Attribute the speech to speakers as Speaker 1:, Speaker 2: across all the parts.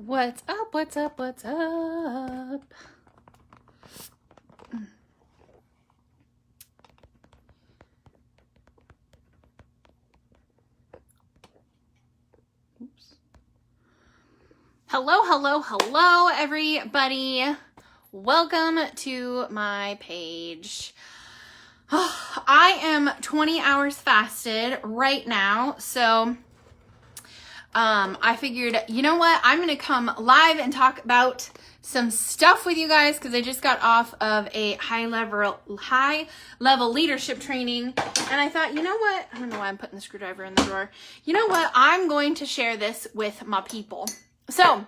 Speaker 1: What's up? What's up? What's up? Oops. Hello, everybody. Welcome to my page. I am 20 hours fasted right now, so I figured, you know what? I'm going to come live and talk about some stuff with you guys because I just got off of a high level leadership training, and I thought, you know what? I don't know why I'm putting the screwdriver in the drawer. You know what? I'm going to share this with my people. So,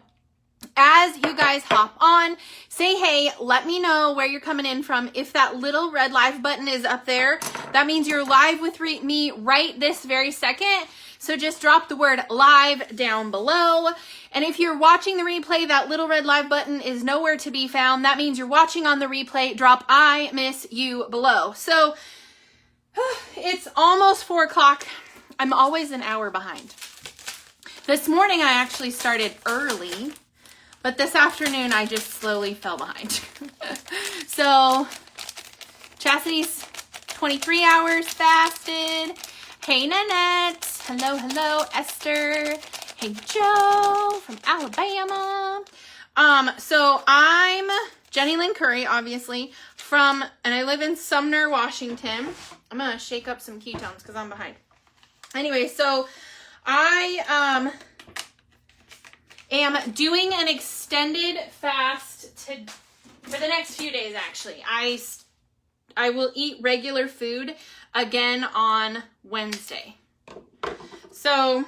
Speaker 1: as you guys hop on, say hey, let me know where you're coming in from. If that little red live button is up there, that means you're live with me right this very second. So just drop the word live down below. And if you're watching the replay, that little red live button is nowhere to be found. That means you're watching on the replay. Drop I miss you below. So it's almost 4 o'clock. I'm always an hour behind. This morning I actually started early, but this afternoon I just slowly fell behind. So Chastity's 23 hours fasted. Hey Nanette. Hello, Esther. Hey, Joe from Alabama. So I'm Jenny Lynn Curry, obviously, and I live in Sumner, Washington. I'm going to shake up some ketones because I'm behind. Anyway, so I am doing an extended fast for the next few days, actually. I will eat regular food again on Wednesday. So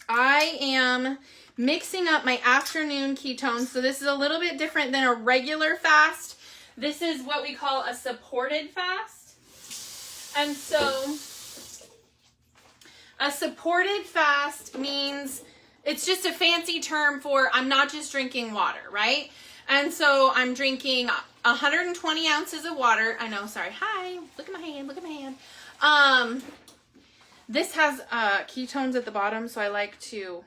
Speaker 1: I am mixing up my afternoon ketones. So this is a little bit different than a regular fast. This is what we call a supported fast. And so a supported fast means it's just a fancy term for I'm not just drinking water, right? And so I'm drinking 120 ounces of water. I know, sorry. Hi, look at my hand. This has ketones at the bottom, so I like to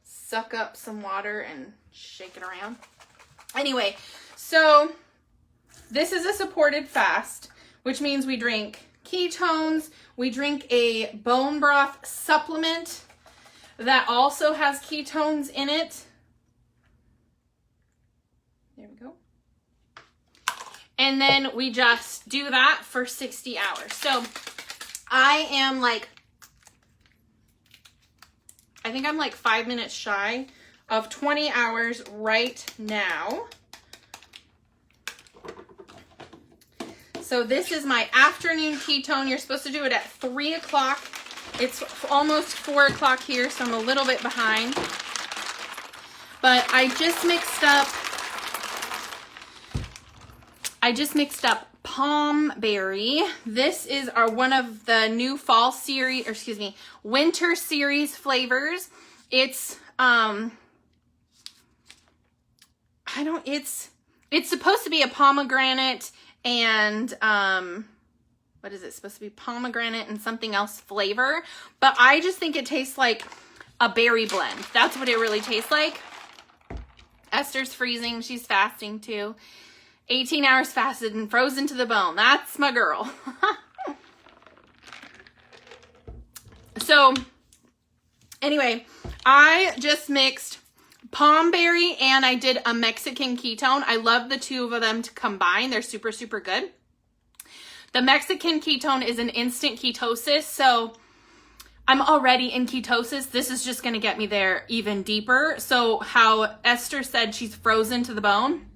Speaker 1: suck up some water and shake it around. Anyway, so this is a supported fast, which means we drink ketones. We drink a bone broth supplement that also has ketones in it. There we go. And then we just do that for 60 hours. So I think I'm 5 minutes shy of 20 hours right now. So this is my afternoon ketone. You're supposed to do it at 3 o'clock. It's almost 4 o'clock here, so I'm a little bit behind. But I just mixed up Palm Berry. This is one of the new fall series, or excuse me, winter series flavors. It's it's supposed to be a pomegranate and what is it supposed to be? Pomegranate and something else flavor, but I just think it tastes like a berry blend. That's what it really tastes like. Esther's freezing, she's fasting too. 18 hours fasted and frozen to the bone. That's my girl. So, anyway, I just mixed Palm Berry and I did a Mexican ketone. I love the two of them to combine. They're super, super good. The Mexican ketone is an instant ketosis, so I'm already in ketosis. This is just going to get me there even deeper. So how Esther said she's frozen to the bone,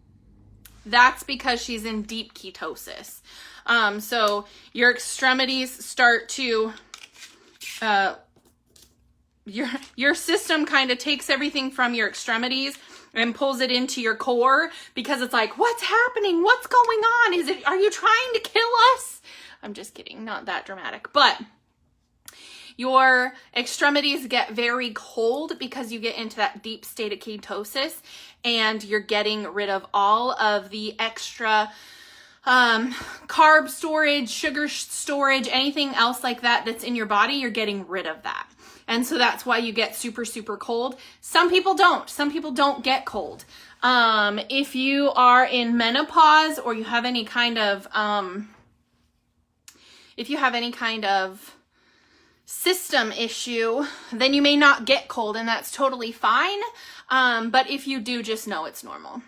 Speaker 1: that's because she's in deep ketosis. So your extremities start to, your system kind of takes everything from your extremities and pulls it into your core because it's like, what's happening? What's going on? Are you trying to kill us? I'm just kidding. Not that dramatic, but your extremities get very cold because you get into that deep state of ketosis and you're getting rid of all of the extra carb storage, sugar storage, anything else like that that's in your body. You're getting rid of that. And so that's why you get super, super cold. Some people don't. Some people don't get cold. If you are in menopause or you have any kind of, system issue, then you may not get cold, and that's totally fine. But if you do, just know it's normal.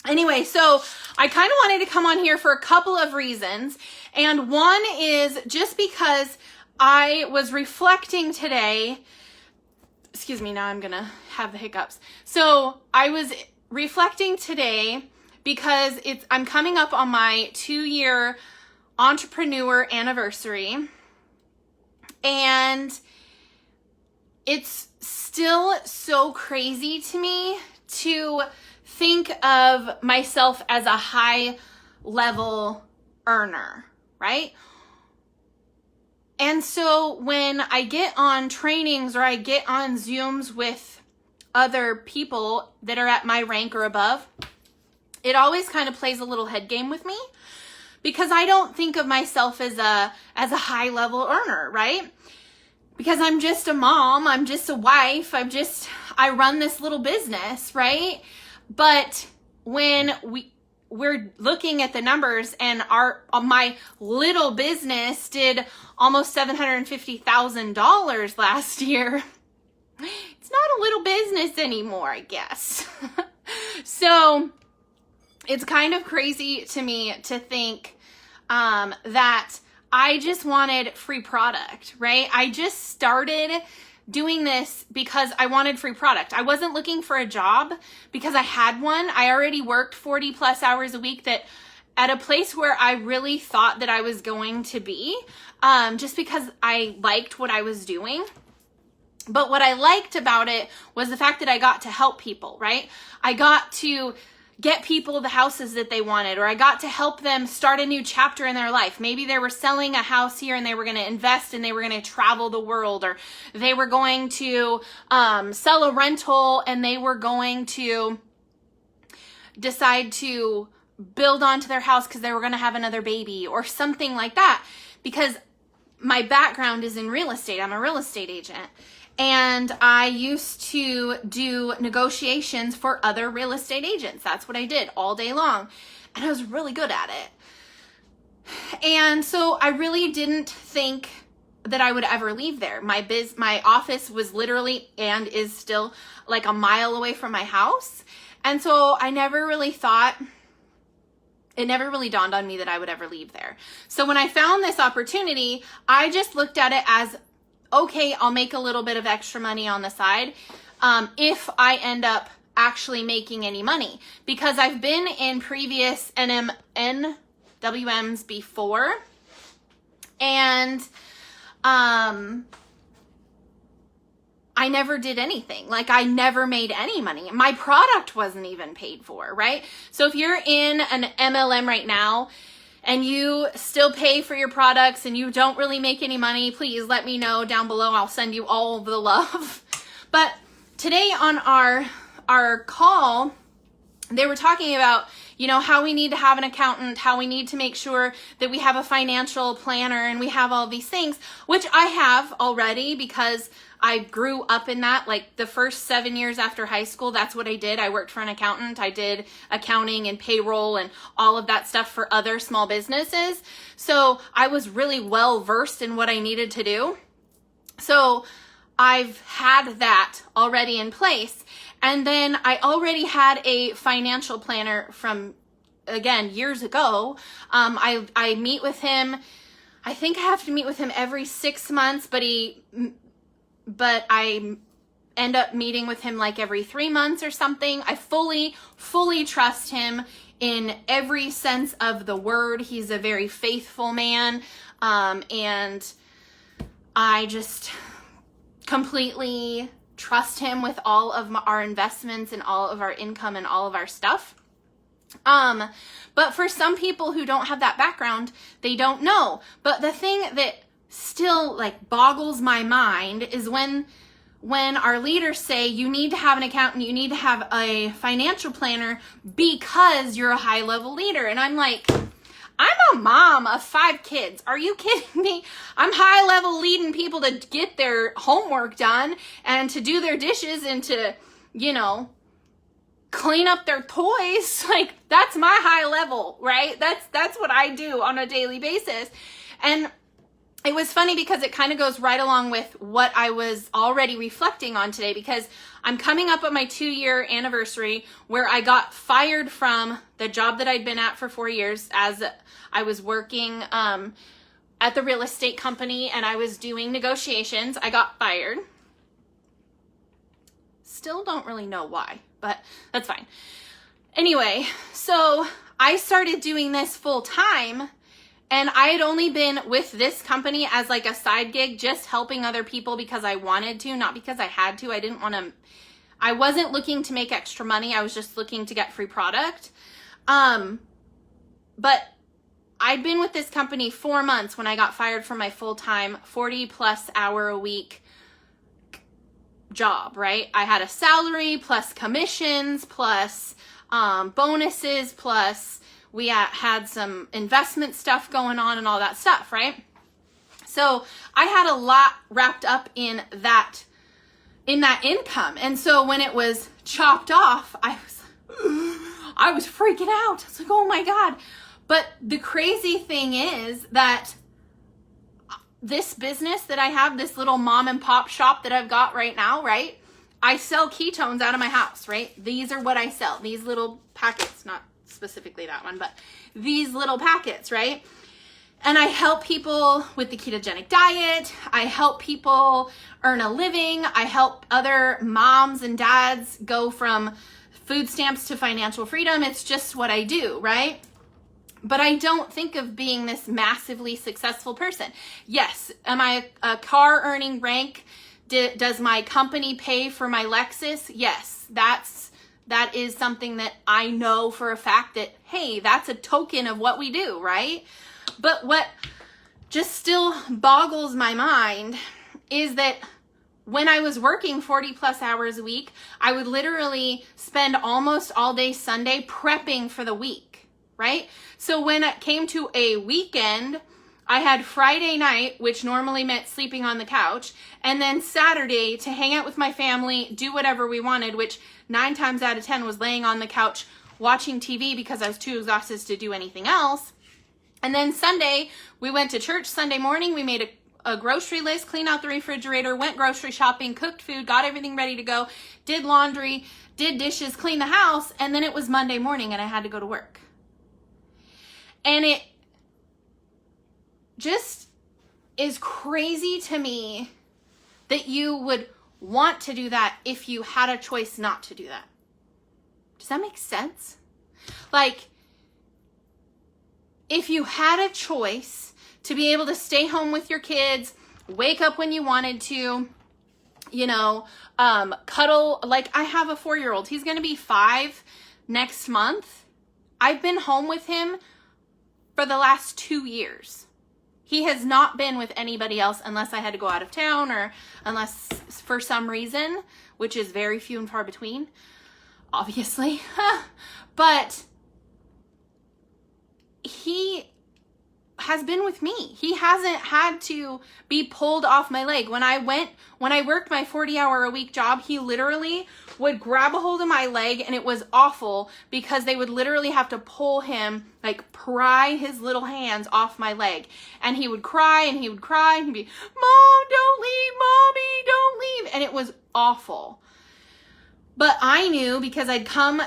Speaker 1: Anyway, so I kind of wanted to come on here for a couple of reasons. And one is just because I was reflecting today. Excuse me, now I'm going to have the hiccups. So I was reflecting today because I'm coming up on my 2-year entrepreneur anniversary. And it's still so crazy to me to think of myself as a high level earner, right? And so when I get on trainings or I get on Zooms with other people that are at my rank or above, it always kind of plays a little head game with me, because I don't think of myself as a high level earner, right? Because I'm just a mom, I'm just a wife, I run this little business, right? But when we're looking at the numbers, and my little business did almost $750,000 last year, it's not a little business anymore, I guess. So it's kind of crazy to me to think that I just wanted free product, right? I just started doing this because I wanted free product. I wasn't looking for a job because I had one. I already worked 40 plus hours a week that at a place where I really thought that I was going to be, just because I liked what I was doing. But what I liked about it was the fact that I got to help people, right? I got to get people the houses that they wanted, or I got to help them start a new chapter in their life. Maybe they were selling a house here and they were going to invest and they were going to travel the world, or they were going to sell a rental and they were going to decide to build onto their house because they were going to have another baby or something like that. Because my background is in real estate. I'm a real estate agent. And I used to do negotiations for other real estate agents. That's what I did all day long. And I was really good at it. And so I really didn't think that I would ever leave there. My office was literally, and is still, like a mile away from my house. And so I never really thought, it never really dawned on me that I would ever leave there. So when I found this opportunity, I just looked at it as, okay, I'll make a little bit of extra money on the side if I end up actually making any money. Because I've been in previous NWMs before, and I never did anything. Like, I never made any money. My product wasn't even paid for, right? So if you're in an MLM right now, and you still pay for your products and you don't really make any money, please let me know down below. I'll send you all of the love. But today on our call, they were talking about, how we need to have an accountant, how we need to make sure that we have a financial planner, and we have all these things, which I have already because I grew up in that. Like the first 7 years after high school, that's what I did. I worked for an accountant. I did accounting and payroll and all of that stuff for other small businesses. So I was really well versed in what I needed to do. So I've had that already in place. And then I already had a financial planner from, again, years ago. I meet with him. I think I have to meet with him every 6 months, but I end up meeting with him like every 3 months or something. I fully trust him in every sense of the word. He's a very faithful man. And I just completely trust him with all of our investments and all of our income and all of our stuff. But for some people who don't have that background, they don't know. But the thing that still like boggles my mind is when our leaders say you need to have an accountant, you need to have a financial planner because you're a high level leader. And I'm like, I'm a mom of 5 kids. Are you kidding me? I'm high level leading people to get their homework done and to do their dishes and to, you know, clean up their toys. Like, that's my high level, right? That's what I do on a daily basis. And it was funny because it kind of goes right along with what I was already reflecting on today, because I'm coming up on my 2-year anniversary where I got fired from the job that I'd been at for 4 years as I was working at the real estate company and I was doing negotiations. I got fired. Still don't really know why, but that's fine. Anyway, so I started doing this full time. And I had only been with this company as like a side gig, just helping other people because I wanted to, not because I had to. I wasn't looking to make extra money. I was just looking to get free product. But I'd been with this company 4 months when I got fired from my full-time 40+ hour a week job, right? I had a salary plus commissions plus bonuses plus we had some investment stuff going on and all that stuff, right? So I had a lot wrapped up in that income. And so when it was chopped off, I was freaking out. I was like, oh my God. But the crazy thing is that this business that I have, this little mom and pop shop that I've got right now, right? I sell ketones out of my house, right? These are what I sell. These little packets, not specifically that one, but these little packets, right? And I help people with the ketogenic diet. I help people earn a living. I help other moms and dads go from food stamps to financial freedom. It's just what I do, right? But I don't think of being this massively successful person. Yes, am I a car earning rank? Does my company pay for my Lexus? Yes, that is something that I know for a fact that, hey, that's a token of what we do, right? But what just still boggles my mind is that when I was working 40+ hours a week, I would literally spend almost all day Sunday prepping for the week, right? So when it came to a weekend, I had Friday night, which normally meant sleeping on the couch, and then Saturday to hang out with my family, do whatever we wanted, which 9 times out of 10 was laying on the couch watching TV because I was too exhausted to do anything else. And then Sunday, we went to church. Sunday morning, we made a grocery list, cleaned out the refrigerator, went grocery shopping, cooked food, got everything ready to go, did laundry, did dishes, cleaned the house, and then it was Monday morning and I had to go to work. And it just is crazy to me that you would want to do that if you had a choice not to do that. Does that make sense? Like, if you had a choice to be able to stay home with your kids, wake up when you wanted to, you know, cuddle, like I have a 4-year-old. He's going to be 5 next month. I've been home with him for the last 2 years. He has not been with anybody else unless I had to go out of town or unless for some reason, which is very few and far between, obviously. But he has been with me. He hasn't had to be pulled off my leg. When I worked my 40-hour-a-week job, he literally would grab a hold of my leg, and it was awful because they would literally have to pull him, like pry his little hands off my leg. And he would cry and he would cry and he'd be, Mom, don't leave, Mommy, don't leave. And it was awful. But I knew, because I'd come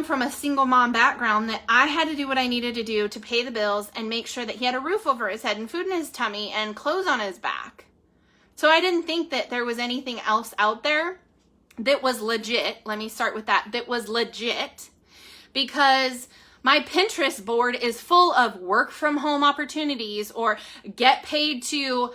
Speaker 1: from a single mom background, that I had to do what I needed to do to pay the bills and make sure that he had a roof over his head and food in his tummy and clothes on his back. So I didn't think that there was anything else out there that was legit. Let me start with that. That was legit, because my Pinterest board is full of work from home opportunities, or get paid to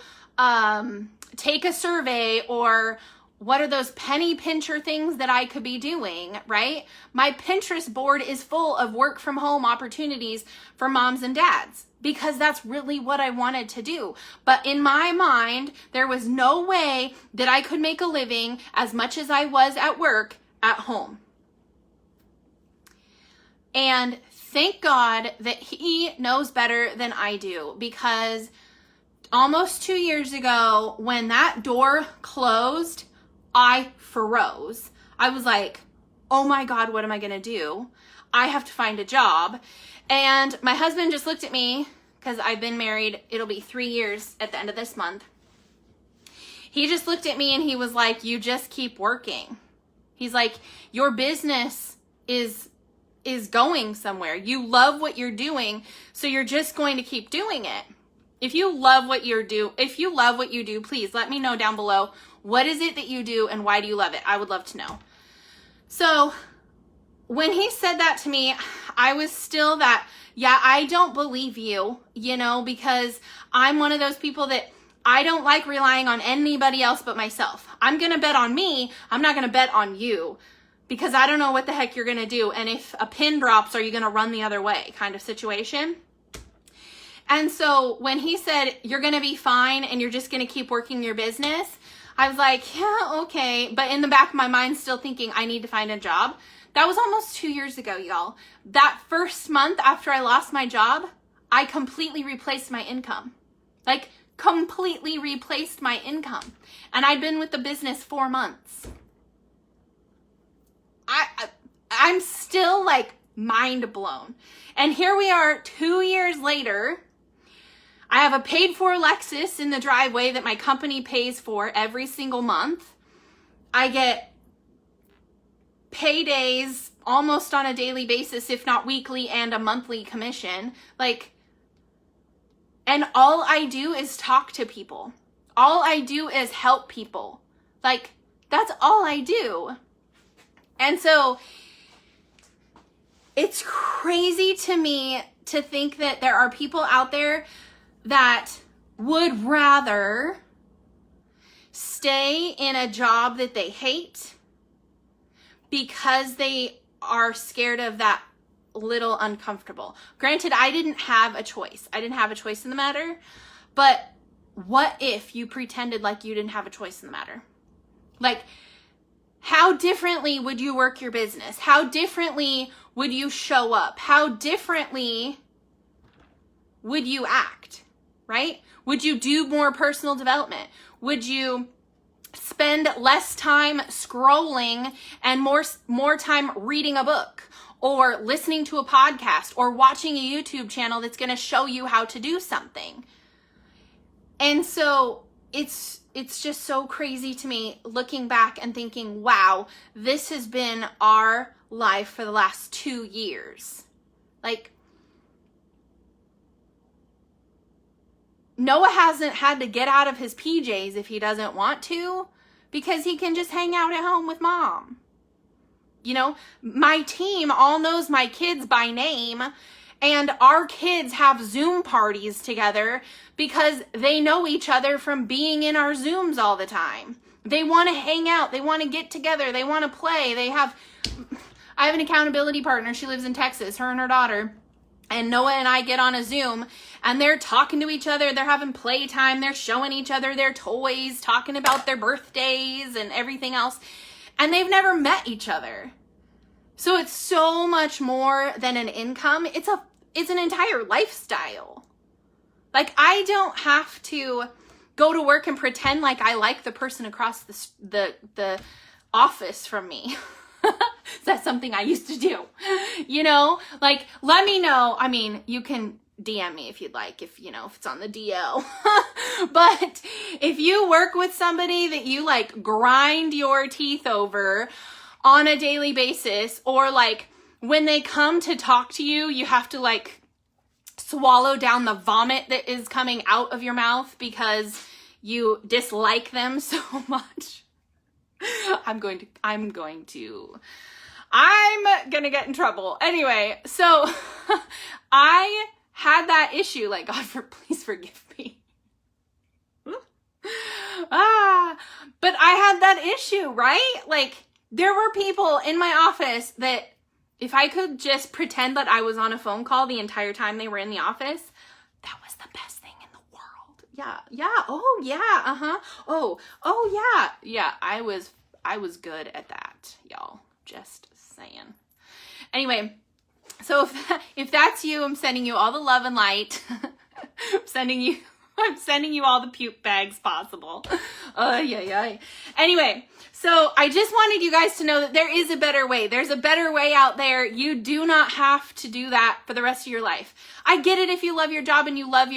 Speaker 1: take a survey, or what are those penny pincher things that I could be doing, right? My Pinterest board is full of work from home opportunities for moms and dads, because that's really what I wanted to do. But in my mind, there was no way that I could make a living as much as I was at work at home. And thank God that he knows better than I do, because almost 2 years ago, when that door closed, I froze. I was like, oh my God, what am I going to do? I have to find a job. And my husband just looked at me, because I've been married. It'll be 3 years at the end of this month. He just looked at me and he was like, you just keep working. He's like, your business is going somewhere. You love what you're doing, so you're just going to keep doing it. If you love what you do, please let me know down below. What is it that you do and why do you love it? I would love to know. So when he said that to me, I was still that, yeah, I don't believe you, because I'm one of those people that I don't like relying on anybody else but myself. I'm going to bet on me. I'm not going to bet on you, because I don't know what the heck you're going to do. And if a pin drops, are you going to run the other way kind of situation? And so when he said, you're going to be fine and you're just going to keep working your business, I was like, yeah, okay. But in the back of my mind, still thinking I need to find a job. That was almost 2 years ago, y'all. That first month after I lost my job, I completely replaced my income. Like, completely replaced my income. And I'd been with the business 4 months. I'm still like mind blown. And here we are 2 years later. I have a paid for Lexus in the driveway that my company pays for every single month. I get paydays almost on a daily basis, if not weekly, and a monthly commission. And all I do is talk to people. All I do is help people. That's all I do. And so it's crazy to me to think that there are people out there that would rather stay in a job that they hate because they are scared of that little uncomfortable. Granted, I didn't have a choice. I didn't have a choice in the matter. But what if you pretended like you didn't have a choice in the matter? How differently would you work your business? How differently would you show up? How differently would you act? Right? Would you do more personal development? Would you spend less time scrolling and more time reading a book or listening to a podcast or watching a YouTube channel that's going to show you how to do something? And so it's just so crazy to me looking back and thinking, wow, this has been our life for the last 2 years. Noah hasn't had to get out of his PJs if he doesn't want to, because he can just hang out at home with mom. My team all knows my kids by name, and our kids have Zoom parties together because they know each other from being in our Zooms all the time. They want to hang out. They want to get together. They want to play. I have an accountability partner. She lives in Texas, her and her daughter. And Noah and I get on a Zoom and they're talking to each other. They're having playtime. They're showing each other their toys, talking about their birthdays and everything else. And they've never met each other. So it's so much more than an income. It's an entire lifestyle. I don't have to go to work and pretend like I like the person across the office from me. That's something I used to do. Let me know. I mean, you can DM me if you'd like, if it's on the DL. But if you work with somebody that you grind your teeth over on a daily basis, or when they come to talk to you, you have to swallow down the vomit that is coming out of your mouth because you dislike them so much. I'm going to get in trouble. Anyway, so I had that issue. Please forgive me. But I had that issue, right? There were people in my office that if I could just pretend that I was on a phone call the entire time they were in the office, that was the best thing in the world. Yeah. Oh, yeah. Uh-huh. Oh, yeah. Yeah, I was good at that, y'all. Just saying. Anyway, So if that's you, I'm sending you all the love and light. I'm sending you all the puke bags possible. Yeah. Anyway, so I just wanted you guys to know that there is a better way. There's a better way out there. You do not have to do that for the rest of your life. I get it if you love your job and you love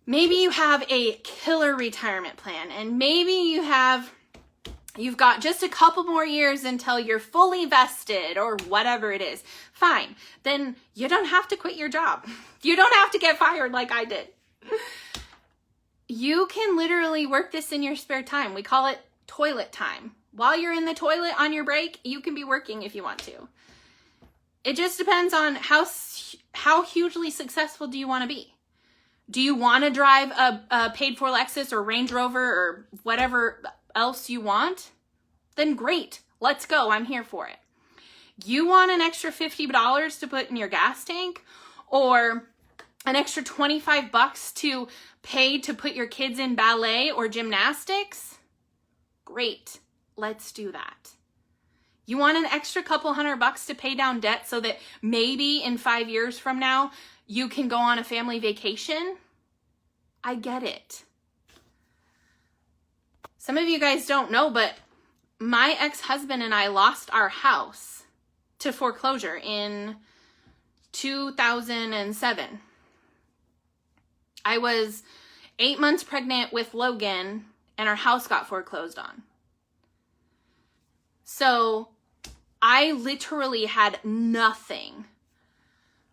Speaker 1: maybe you have a killer retirement plan, and maybe you've got just a couple more years until you're fully vested or whatever it is. Fine. Then you don't have to quit your job. You don't have to get fired like I did. You can literally work this in your spare time. We call it toilet time. While you're in the toilet on your break, you can be working if you want to. It just depends on how hugely successful do you want to be. Do you want to drive a paid-for Lexus or Range Rover or whatever else you want? Then great. Let's go. I'm here for it. You want an extra $50 to put in your gas tank, or an extra $25 to pay to put your kids in ballet or gymnastics? Great. Let's do that. You want an extra couple $100 to pay down debt so that maybe in 5 years from now, you can go on a family vacation? I get it. Some of you guys don't know, but my ex-husband and I lost our house to foreclosure in 2007. I was 8 months pregnant with Logan, and our house got foreclosed on. So I literally had nothing.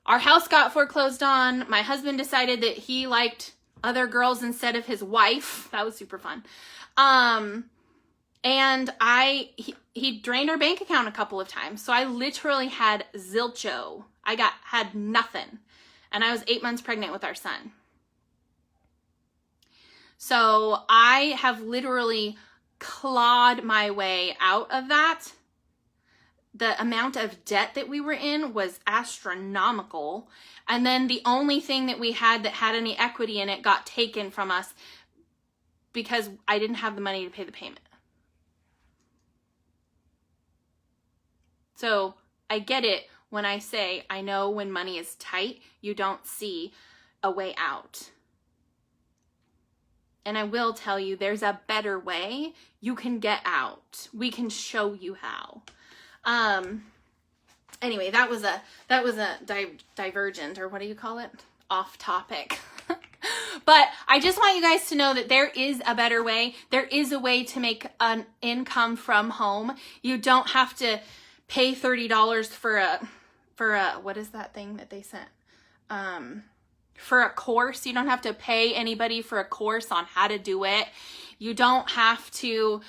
Speaker 1: Our house got foreclosed on. My husband decided that he liked other girls instead of his wife. That was super fun. And he drained our bank account a couple of times. So I literally had zilcho. Had nothing. And I was 8 months pregnant with our son. So I have literally clawed my way out of that. The amount of debt that we were in was astronomical. And then the only thing that we had that had any equity in it got taken from us because I didn't have the money to pay the payment. So I get it when I say, I know when money is tight, you don't see a way out. And I will tell you, there's a better way. You can get out. We can show you how. Anyway, that was a divergent, or what do you call it? Off topic. But I just want you guys to know that there is a better way. There is a way to make an income from home. You don't have to pay $30 for a what is that thing that they sent? For a course. You don't have to pay anybody for a course on how to do it. You don't have to,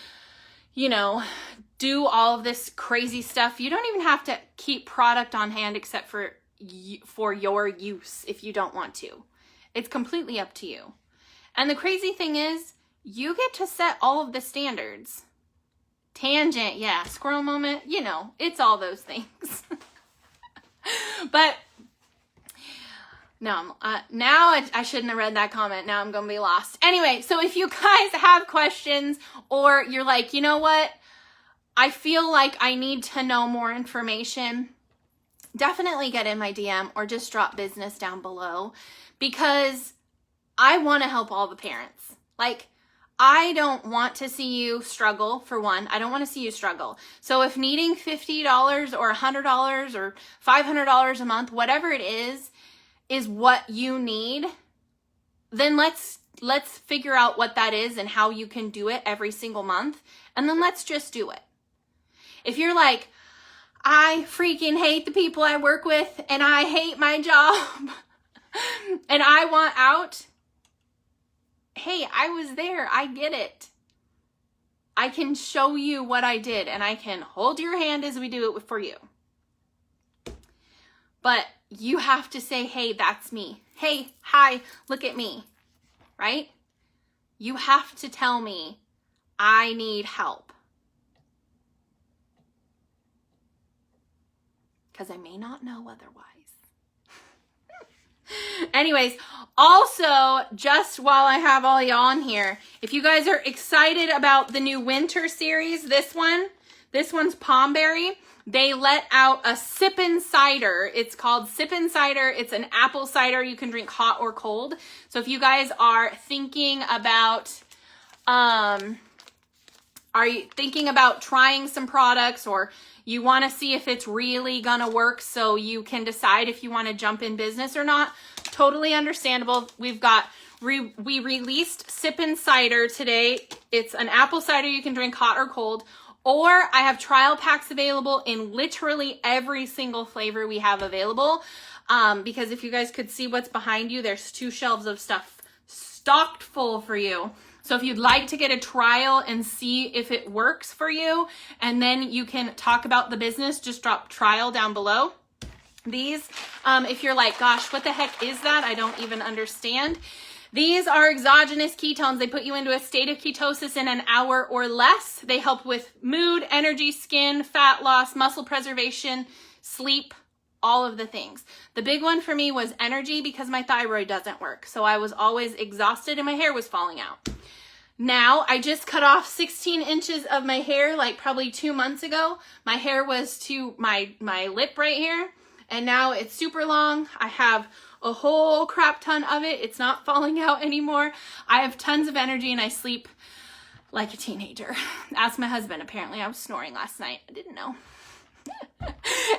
Speaker 1: do all of this crazy stuff. You don't even have to keep product on hand except for your use if you don't want to. It's completely up to you. And the crazy thing is, you get to set all of the standards. Tangent, yeah, squirrel moment, it's all those things. But no, now I shouldn't have read that comment. Now I'm going to be lost. Anyway, so if you guys have questions, or you're like, you know what? I feel like I need to know more information, definitely get in my DM or just drop business down below, because I want to help all the parents. I don't want to see you struggle, for one. I don't want to see you struggle. So if needing $50 or $100 or $500 a month, whatever it is what you need, then let's figure out what that is and how you can do it every single month. And then let's just do it. If you're like, I freaking hate the people I work with and I hate my job and I want out, hey, I was there. I get it. I can show you what I did, and I can hold your hand as we do it for you. But you have to say, hey, that's me. Hey, hi, look at me, right? You have to tell me I need help. Because I may not know otherwise. Anyways, also, just while I have all y'all on here, if you guys are excited about the new winter series, this This one's Palmberry. They let out a Sippin' Cider. It's called Sippin' Cider. It's an apple cider you can drink hot or cold. So if you guys are thinking about, trying some products, or you want to see if it's really gonna work so you can decide if you want to jump in business or not, totally understandable. We released Sippin' Cider today. It's an apple cider you can drink hot or cold. Or I have trial packs available in literally every single flavor we have available. Because if you guys could see what's behind you, there's 2 shelves of stuff stocked full for you. So if you'd like to get a trial and see if it works for you, and then you can talk about the business, just drop trial down below. These, if you're like, gosh, what the heck is that? I don't even understand. These are exogenous ketones. They put you into a state of ketosis in an hour or less. They help with mood, energy, skin, fat loss, muscle preservation, sleep, all of the things. The big one for me was energy, because my thyroid doesn't work. So I was always exhausted and my hair was falling out. Now, I just cut off 16 inches of my hair like probably 2 months ago. My hair was to my lip right here, and now it's super long. I have a whole crap ton of it. It's not falling out anymore. I have tons of energy and I sleep like a teenager. Ask my husband. Apparently I was snoring last night. I didn't know.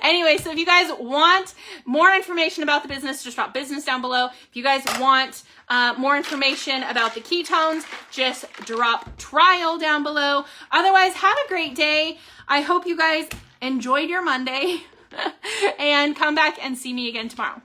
Speaker 1: Anyway, so if you guys want more information about the business, just drop business down below. If you guys want more information about the ketones, just drop trial down below. Otherwise, have a great day. I hope you guys enjoyed your Monday and come back and see me again tomorrow.